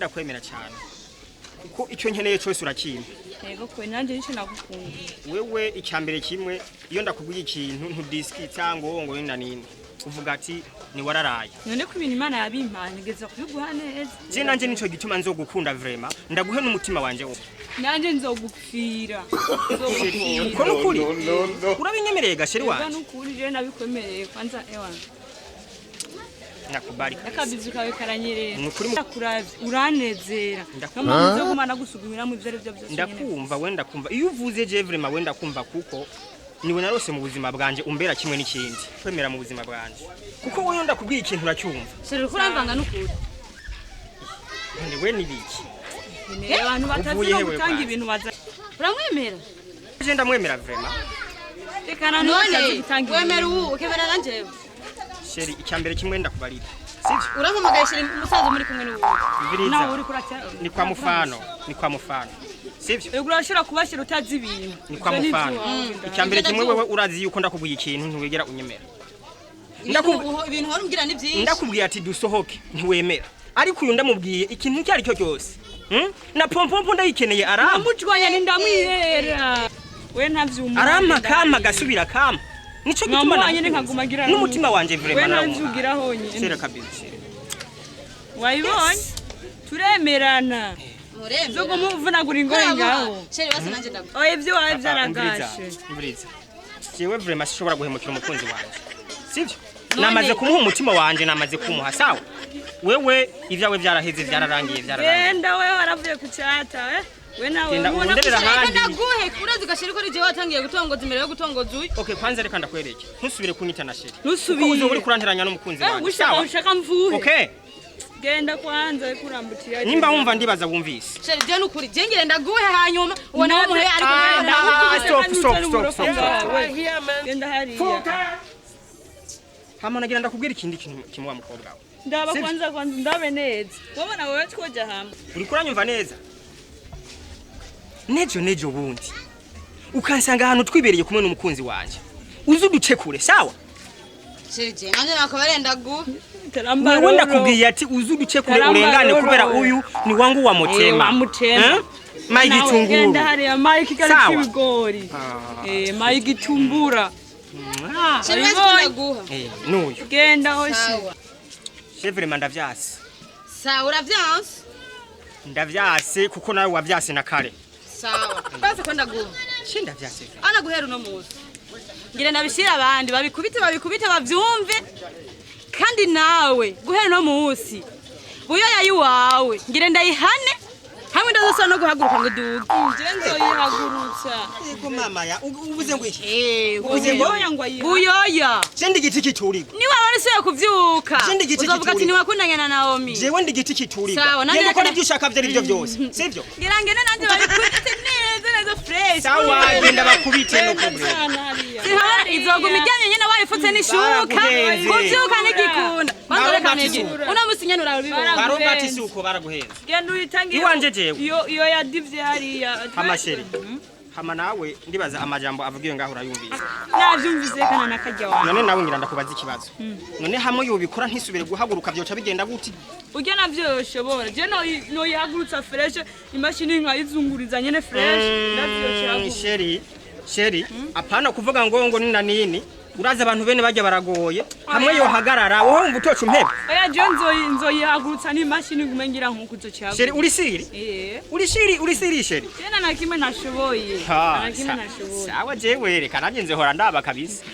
wenda kwemera cyane kuko icyo nkeneye cyose urakimpa yego kwe nanje nico nagukunda wewe icyambere kimwe iyo ndakubwiye ikintu ntudiski cyangwa ngo wenda nini uvuga ati ni wararaye none ko ibintu Imana yabimpanye ngeza kubiguha neza je nanje nico gituma nzogukunda vraiment ndaguhe n'umutima wanje wo nanje nzogupfira ko nukuri urabinyemereye gasheri wanje wanje nukuri je nabikwemereye kwanza ewa nakubarika akabizu kawe karanyerera nukuri kuravye uranezera no muzo gumana gusugumira mu ivyo byose ndakumva wenda kumva iyo uvuze je vraiment wenda kumva kuko niwe narose mu buzima bwanje umbera kimwe n'ikindi kwemera mu buzima bwanje kuko wowe ndakubwiye ikintu uracyumva sero kuramvanga nukuri niwe nibiki abantu batazi no gutanga ibintu baza uramwemera je ndamwemera vraiment tekana none gutanga wemera ubu ukemera nanje sheri icyambere kimwe ndakubarira sivyo urampamagaye sheri umusaza muri kumwe n'ubu nawe uri kuratya ni kwa mufano sivyo ego urashira kubashira utazi ibintu ni kwa mufano icyambere kimwe wewe urazi yuko ndakubwiye ikintu ntiwegera unyemera ibintu hora umbwira ni byinshi ndakubwiye ati dusohoke ntiwemera ariko uyu ndamubwiye ikintu cyari cyo cyose na pompompo ndayikeneye arama mujwanya ni ndamwihera we ntavyumva arama kama gasubira kama nico gituma nanye nkagumagira n'umutima wanje vraiment we ntavyugira honyine sera kabisa wayibonye turemerana zo kumuvunagura ingoyi ngaho sheri basi nanje ndago oye ibyo wawe byaragashe mburiza jewe vraiment sishobora guhemukira umukunzi wanje sivyo namaze kumuha umutima wanje namaze kumuha sawa wewe ivyawe byaraheze byararangiye genda wewe waravuye ku cyata we nawe ubona handi ndaguhe urazi gasheri ko rije watangiye gutongoza imbere yo gutongoza uyu okay kwanza reka ndakwereke ntusubire kunyita na sheri ntusubire uri kuranteranya n'umukunzi wanje sawa ushaka mvuhe okay genda kwanza kurambutira nimba wumva ndibaza wumvise sheri je nukuri je ngire ndaguhe hanyuma ubona wo muhe ariko stop genda hariya hama nagira ndakubwira ikindi kintu kimwe wa mukobwa wawe ndaba kwanza ndabe neza wabona wewe twoja hamwe uri kuranyumva neza nejo bundi ukansanga ahantu twibereye kumwe n'umukunzi wanje uzi uduce kure sawa sheri je nanje nakabarenda guhe wewe ndakubwiye ati uzi uduce kure urengane kubera uyu ni wangu wa motema mayi gitunguru genda hariya mayi kikari kibigori mayi gitumbura sheri basi ndaguha nuyu genda hoshi chevre mandavyase sawa uravyanse ndavyase kuko nawe wavyase na kare sawa basi ko ndaguha shinda vyase ana guhera no muzi ngire ndabishira abandi babikubite bavyumve kandi nawe guhera no musi buyo yayi wawe ngire ndayihane hamwe ndazosa no guhaguruka ngo duge je nzoyihagurutsa iko mama ya ubuze ngo iki ubuze ngo buyoya je ndi giti kituri ni wawe arisuye kuvyuka uzovuga ati ni wakundanya na Naomi jewe ndi giti kituri ngiye gukora ibyo ushaka byo aribyo byose sivyo ngira ngene nanje babikubite neza fresh sawa genda bakubite no problem sihana izoguma ijyanye nyene wayifutse n'ishuka kuvyuka n'igikunda bandoreka nege una musinyana urabibona barobati suko baraguheza genda uyitangiye iwanje jewe iyo yadivye hariya amasheri hama nawe ndibaza amajambo avugiye ngaho urayumvise navyumvise kana nakajya wawe none nawe ngira ndakubaza ikibazo none hamwe yobikora ntisubire guhaguruka byoca bigenda guti ujya navyo yoshobora je no yahagurutsa fresh imashini nka izunguriza nyene fresh ndavyo sheri apana kuvuga ngo ni na nini uraza abantu bene bajya baragoye hamwe yo hagarara wowe umva utoca impebe oya je nzoyihagurutsa n'imashini gumengira nkuko uzocyagura sheri uri siri uri siri sheri je na kimwe ntashoboye sawa jewe reka nanjye nzehora ndaba kabisa